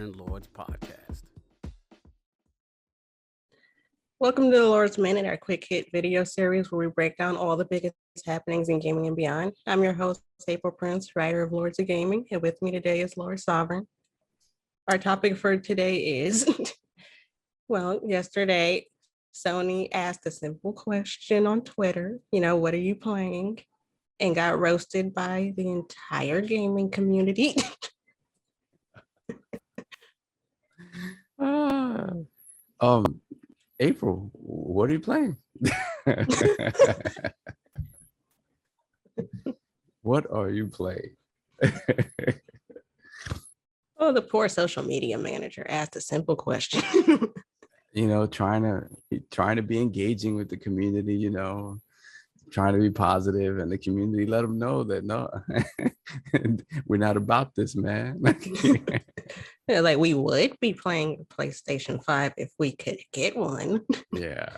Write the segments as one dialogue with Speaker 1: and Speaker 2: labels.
Speaker 1: and Lords podcast.
Speaker 2: Welcome to the Lord's Minute, our quick hit video series where we break down all the biggest happenings in gaming and beyond. I'm your host, April Prince, writer of Lords of Gaming, and with me today is Lord Sovereign. Our topic for today is, yesterday, Sony asked a simple question on Twitter, what are you playing? And got roasted by the entire gaming community.
Speaker 1: April, what are you playing? What are you playing?
Speaker 2: Oh, the poor social media manager asked a simple question.
Speaker 1: Trying to be engaging with the community, trying to be positive, and the community let them know that no, we're not about this, man.
Speaker 2: Like we would be playing PlayStation 5 if we could get one.
Speaker 1: Yeah,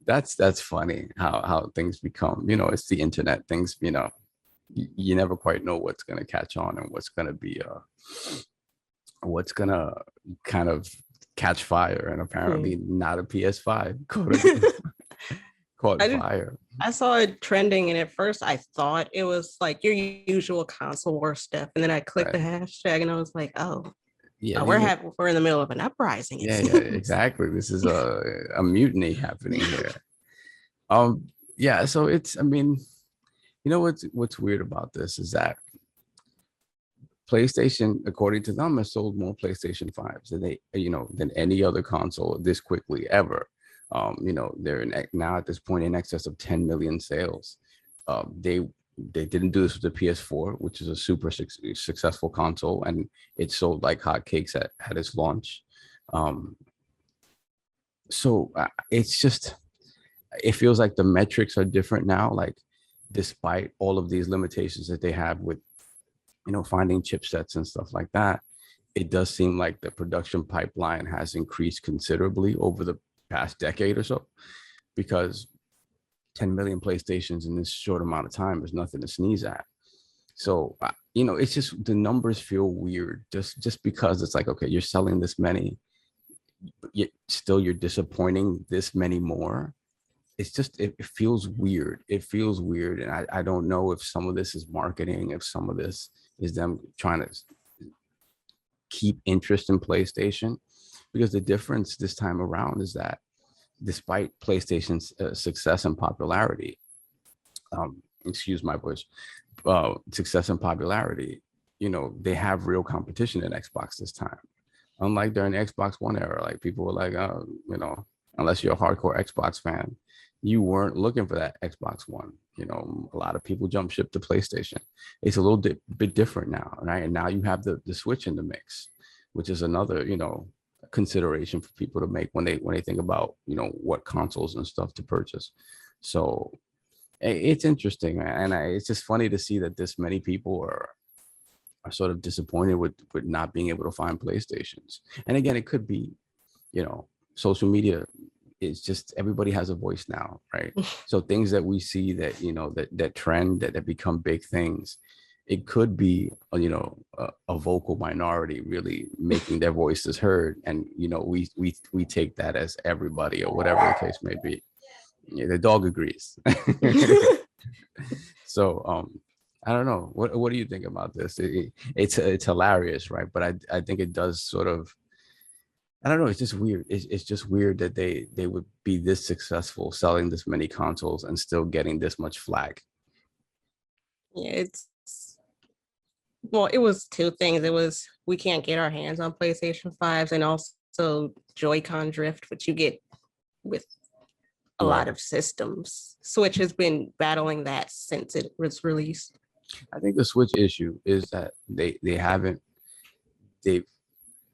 Speaker 1: that's funny how things become. It's the internet. Things, you never quite know what's gonna catch on and what's gonna be what's gonna kind of catch fire. And apparently, not a PS5 caught fire.
Speaker 2: I saw it trending, and at first I thought it was like your usual console war stuff, and then I clicked the hashtag, and I was like, "Oh, yeah, we're in the middle of an uprising."
Speaker 1: Yeah, exactly. This is a mutiny happening here. Yeah. So it's, what's weird about this is that PlayStation, according to them, has sold more PlayStation 5s than any other console this quickly ever. They're now at this point in excess of 10 million sales. They didn't do this with the PS4, which is a super successful console, and it sold like hotcakes at its launch. So it's just, it feels like the metrics are different now. Like, despite all of these limitations that they have with, finding chipsets and stuff like that, it does seem like the production pipeline has increased considerably over the past decade or so, because 10 million PlayStations in this short amount of time is nothing to sneeze at. So, it's just, the numbers feel weird just because it's like, okay, you're selling this many, but yet still you're disappointing this many more. It's just, it feels weird. It feels weird. And I don't know if some of this is marketing, if some of this is them trying to keep interest in PlayStation, because the difference this time around is that despite PlayStation's success and popularity, excuse my voice, success and popularity, they have real competition in Xbox this time. Unlike during the Xbox One era, like people were like, unless you're a hardcore Xbox fan, you weren't looking for that Xbox One. A lot of people jump ship to PlayStation. It's a little bit different now, right? And now you have the Switch in the mix, which is another, consideration for people to make when they think about, what consoles and stuff to purchase. So it's interesting, man. And it's just funny to see that this many people are sort of disappointed with not being able to find PlayStations. And again, it could be, social media. It's just, everybody has a voice now, right? So things that we see that, that trend, that become big things, it could be, a vocal minority really making their voices heard. And, we take that as everybody or whatever the case may be. Yeah, the dog agrees. So, I don't know. What do you think about this? It's hilarious, right? But I think it does sort of, I don't know. It's just weird. It's just weird that they would be this successful selling this many consoles and still getting this much flack.
Speaker 2: Yeah, it was two things. It was, we can't get our hands on PlayStation 5s, and also Joy-Con drift, which you get with a lot of systems. Switch has been battling that since it was released.
Speaker 1: I think the Switch issue is that they haven't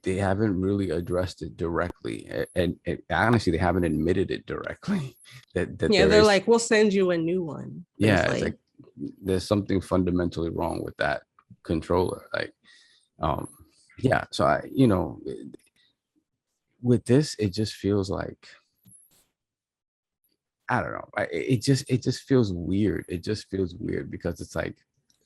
Speaker 1: really addressed it directly, and honestly, they haven't admitted it directly. That
Speaker 2: they're like, we'll send you a new one.
Speaker 1: Yeah, it's like there's something fundamentally wrong with that controller. Like, yeah. So with this, it just feels like, I don't know. It just feels weird. It just feels weird because it's like,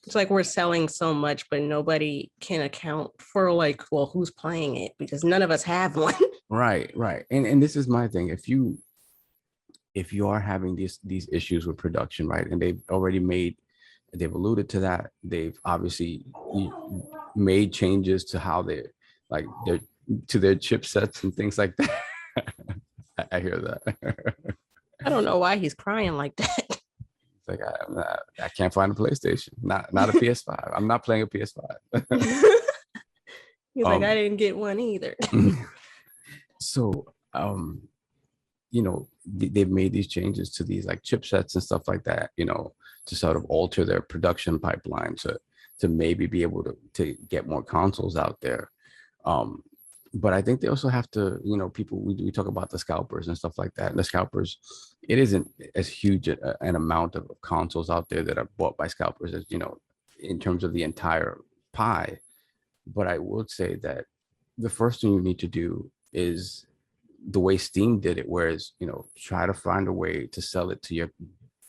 Speaker 2: It's like we're selling so much, but nobody can account for like, well, who's playing it because none of us have one.
Speaker 1: Right, right. And this is my thing. If you are having these issues with production, right, and they've alluded to that, they've obviously made changes to how they're to their chipsets and things like that. I hear that.
Speaker 2: I don't know why he's crying like that.
Speaker 1: It's like I can't find a PlayStation, not a PS5. I'm not playing a PS5.
Speaker 2: He's like, I didn't get one either.
Speaker 1: So they've made these changes to these like chipsets and stuff like that, to sort of alter their production pipeline to maybe be able to get more consoles out there. But I think they also have to, people, we talk about the scalpers and stuff like that. And the scalpers, it isn't as huge an amount of consoles out there that are bought by scalpers as, in terms of the entire pie. But I would say that the first thing you need to do is the way Steam did it, whereas, try to find a way to sell it to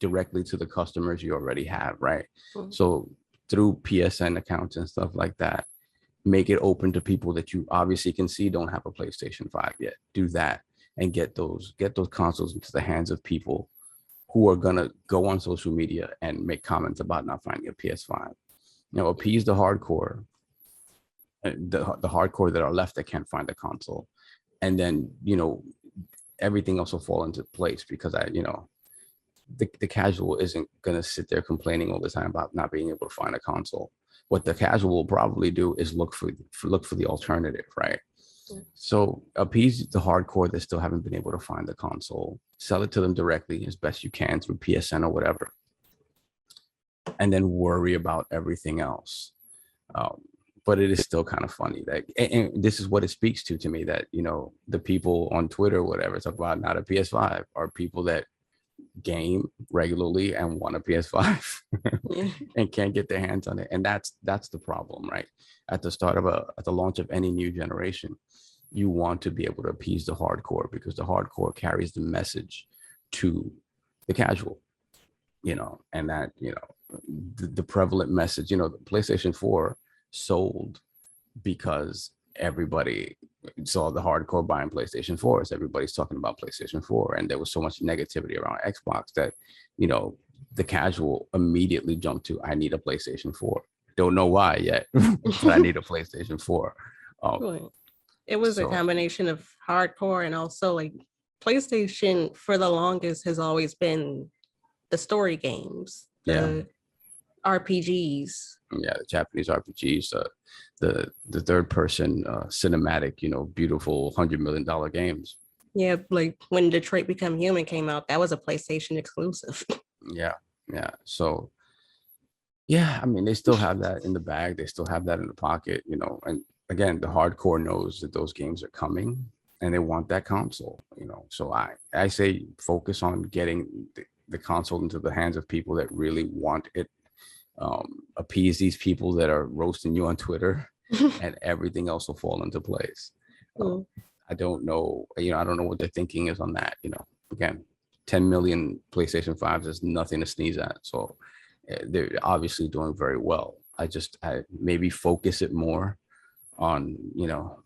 Speaker 1: directly to the customers you already have, right? Mm-hmm. So through PSN accounts and stuff like that, make it open to people that you obviously can see don't have a PlayStation 5 yet. Do that and get those consoles into the hands of people who are gonna go on social media and make comments about not finding a PS5. Appease the hardcore, the hardcore that are left that can't find a console, and then everything else will fall into place because the casual isn't gonna sit there complaining all the time about not being able to find a console. What the casual will probably do is look for the alternative, right? Mm-hmm. So appease the hardcore that still haven't been able to find the console, sell it to them directly as best you can through PSN or whatever, and then worry about everything else. But it is still kind of funny that, and this is what it speaks to me, that the people on Twitter or whatever talk about not a PS5 are people that game regularly and want a PS5 and can't get their hands on it. And that's the problem, right? At the launch of any new generation, you want to be able to appease the hardcore because the hardcore carries the message to the casual, and that, the prevalent message, the PlayStation 4 sold because everybody saw the hardcore buying PlayStation 4s. Everybody's talking about PlayStation 4, and there was so much negativity around Xbox that the casual immediately jumped to, I need a PlayStation 4. Don't know why yet, but I need a PlayStation 4.
Speaker 2: It was a combination of hardcore and also like PlayStation for the longest has always been the story games, the RPGs.
Speaker 1: Yeah, the Japanese RPGs, the third person cinematic, beautiful $100 million games.
Speaker 2: Yeah, like when Detroit Become Human came out, that was a PlayStation exclusive.
Speaker 1: Yeah. So, yeah, I mean, they still have that in the bag. They still have that in the pocket, and again, the hardcore knows that those games are coming and they want that console, So I say focus on getting the console into the hands of people that really want it. Appease these people that are roasting you on Twitter and everything else will fall into place. I don't know, I don't know what their thinking is on that. Again, 10 million PlayStation 5s is nothing to sneeze at. So they're obviously doing very well. I maybe focus it more on,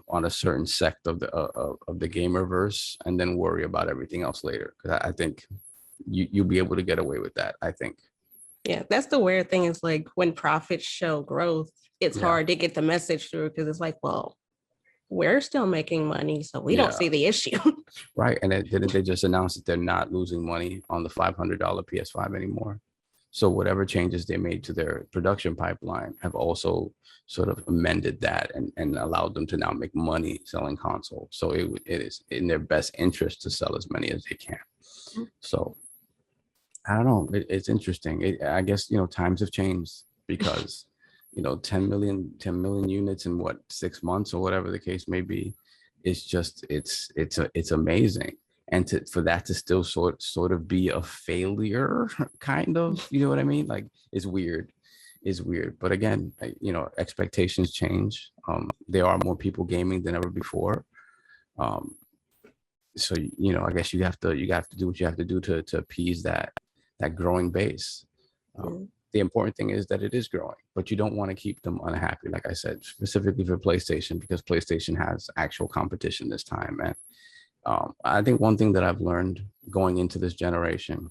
Speaker 1: on a certain sect of the gamerverse and then worry about everything else later. Because I think you'll be able to get away with that, I think.
Speaker 2: Yeah, that's the weird thing is like when profits show growth, it's hard to get the message through because it's like, well, we're still making money, so we don't see the issue.
Speaker 1: Right. And didn't they just announce that they're not losing money on the $500 PS5 anymore? So whatever changes they made to their production pipeline have also sort of amended that and allowed them to now make money selling consoles. So it is in their best interest to sell as many as they can. So I don't know. It's interesting. I guess, times have changed because, 10 million units in 6 months or whatever the case may be. It's just, it's amazing. And for that to still sort of be a failure, kind of, you know what I mean? Like, it's weird. But again, expectations change. There are more people gaming than ever before. So, I guess you have to do what you have to do to appease that growing base. the important thing is that it is growing, but you don't want to keep them unhappy. Like I said, specifically for PlayStation, because PlayStation has actual competition this time. And I think one thing that I've learned going into this generation,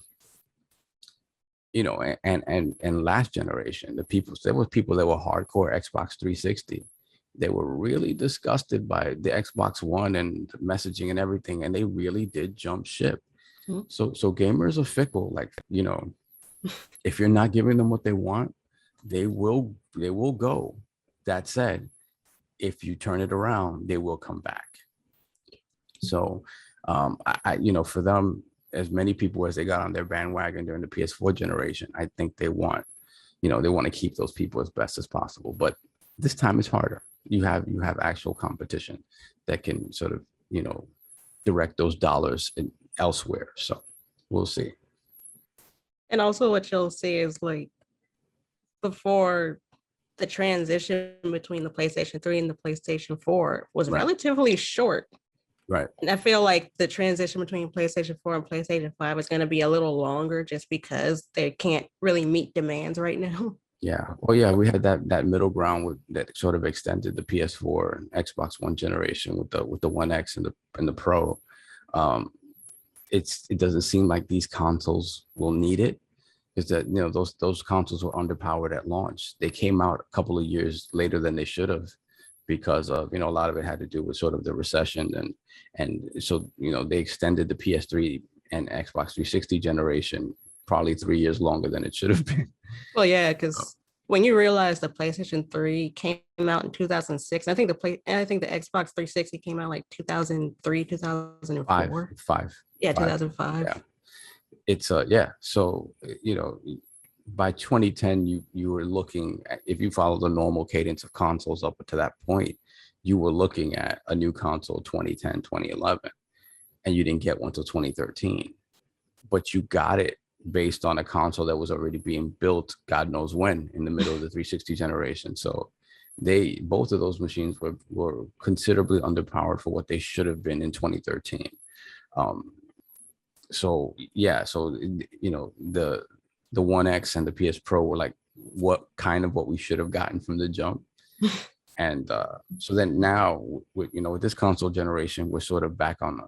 Speaker 1: and last generation, there were people that were hardcore Xbox 360. They were really disgusted by the Xbox One and messaging and everything, and they really did jump ship. Mm-hmm. So gamers are fickle. Like, if you're not giving them what they want, they will go. That said, if you turn it around, they will come back. So, for them, as many people as they got on their bandwagon during the PS4 generation, I think they want to keep those people as best as possible. But this time it's harder. You have actual competition that can sort of, direct those dollars elsewhere. So we'll see.
Speaker 2: And also what you'll see is, like, before, the transition between the PlayStation 3 and the PlayStation 4 was relatively short.
Speaker 1: Right.
Speaker 2: And I feel like the transition between PlayStation 4 and PlayStation 5 is going to be a little longer just because they can't really meet demands right now.
Speaker 1: Yeah. Well, yeah, we had that middle ground that sort of extended the PS4 and Xbox One generation with the One X and the Pro. It doesn't seem like these consoles will need it, because that those consoles were underpowered at launch. They came out a couple of years later than they should have, because of a lot of it had to do with sort of the recession, and so they extended the PS3 and Xbox 360 generation probably 3 years longer than it should have been.
Speaker 2: Well, yeah, because when you realize the PlayStation 3 came out in 2006, I think the Xbox 360 came out like 2003, 2004.
Speaker 1: Five.
Speaker 2: Yeah, 2005.
Speaker 1: Yeah. It's so by 2010 you were looking at, if you follow the normal cadence of consoles up to that point, you were looking at a new console 2010, 2011, and you didn't get one until 2013, but you got it based on a console that was already being built God knows when, in the middle of the 360 generation. So both of those machines were considerably underpowered for what they should have been in 2013. So the One X and the PS Pro were like what we should have gotten from the jump. And so then now with this console generation, we're sort of back on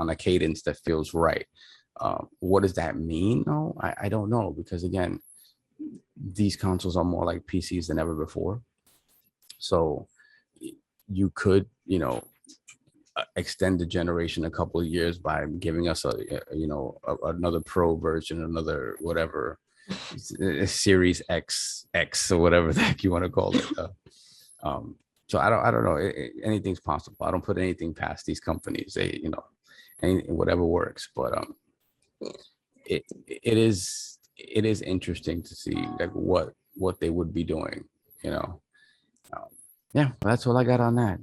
Speaker 1: a cadence that feels right. What does that mean? No, I don't know, because again, these consoles are more like PCs than ever before. So you could, extend the generation a couple of years by giving us another Pro version, another whatever, Series X or whatever the heck you want to call it. So I don't know. Anything's possible. I don't put anything past these companies. They, whatever works. But it is interesting to see like what they would be doing. Yeah, that's all I got on that.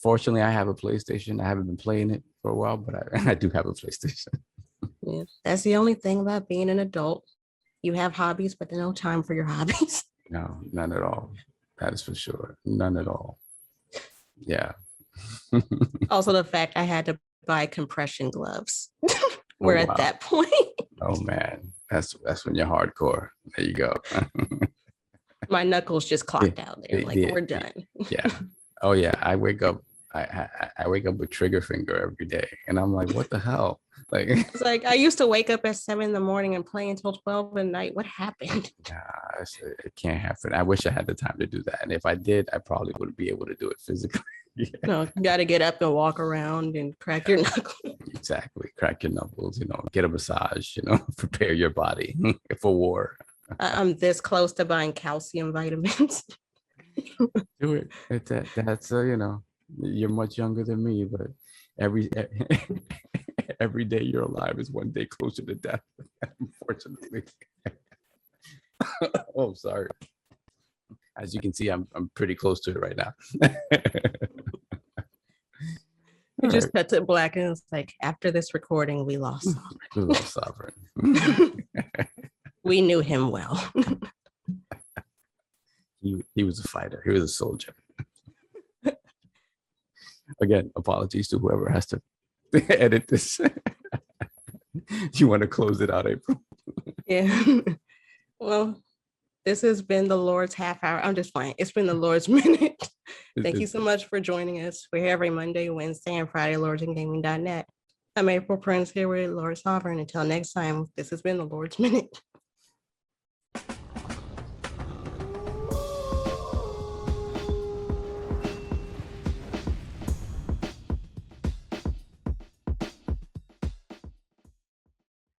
Speaker 1: Fortunately, I have a PlayStation. I haven't been playing it for a while, but I do have a PlayStation.
Speaker 2: Yeah, that's the only thing about being an adult. You have hobbies, but no time for your hobbies.
Speaker 1: No, none at all. That is for sure. None at all. Yeah.
Speaker 2: Also, the fact I had to buy compression gloves. We're at that point.
Speaker 1: Oh man, that's when you're hardcore. There you go.
Speaker 2: My knuckles just clocked out there. We're done.
Speaker 1: Yeah. Oh yeah. I wake up with trigger finger every day, and I'm like, what the hell? Like,
Speaker 2: it's like I used to wake up at 7 a.m. and play until 12 at night. What happened?
Speaker 1: Nah, it can't happen. I wish I had the time to do that, and if I did, I probably wouldn't be able to do it physically. Yeah.
Speaker 2: No, you got to get up and walk around and crack your knuckles.
Speaker 1: Exactly, crack your knuckles. Get a massage. Prepare your body for war.
Speaker 2: I'm this close to buying calcium vitamins.
Speaker 1: Do it. That's you're much younger than me, but every day you're alive is one day closer to death, unfortunately. Oh, sorry. As you can see, I'm pretty close to it right now.
Speaker 2: We just cut to black, and it's like, after this recording, we lost Sovereign.
Speaker 1: We lost Sovereign.
Speaker 2: We knew him well.
Speaker 1: He was a fighter. He was a soldier. Again, apologies to whoever has to edit this. You want to close it out, April?
Speaker 2: Yeah. Well, this has been the Lord's half hour. I'm just playing. It's been the Lord's minute. Thank you so much for joining us. We're here every Monday, Wednesday, and Friday, lordsandgaming.net. I'm April Prince here with Lord Sovereign. Until next time, this has been the Lord's Minute.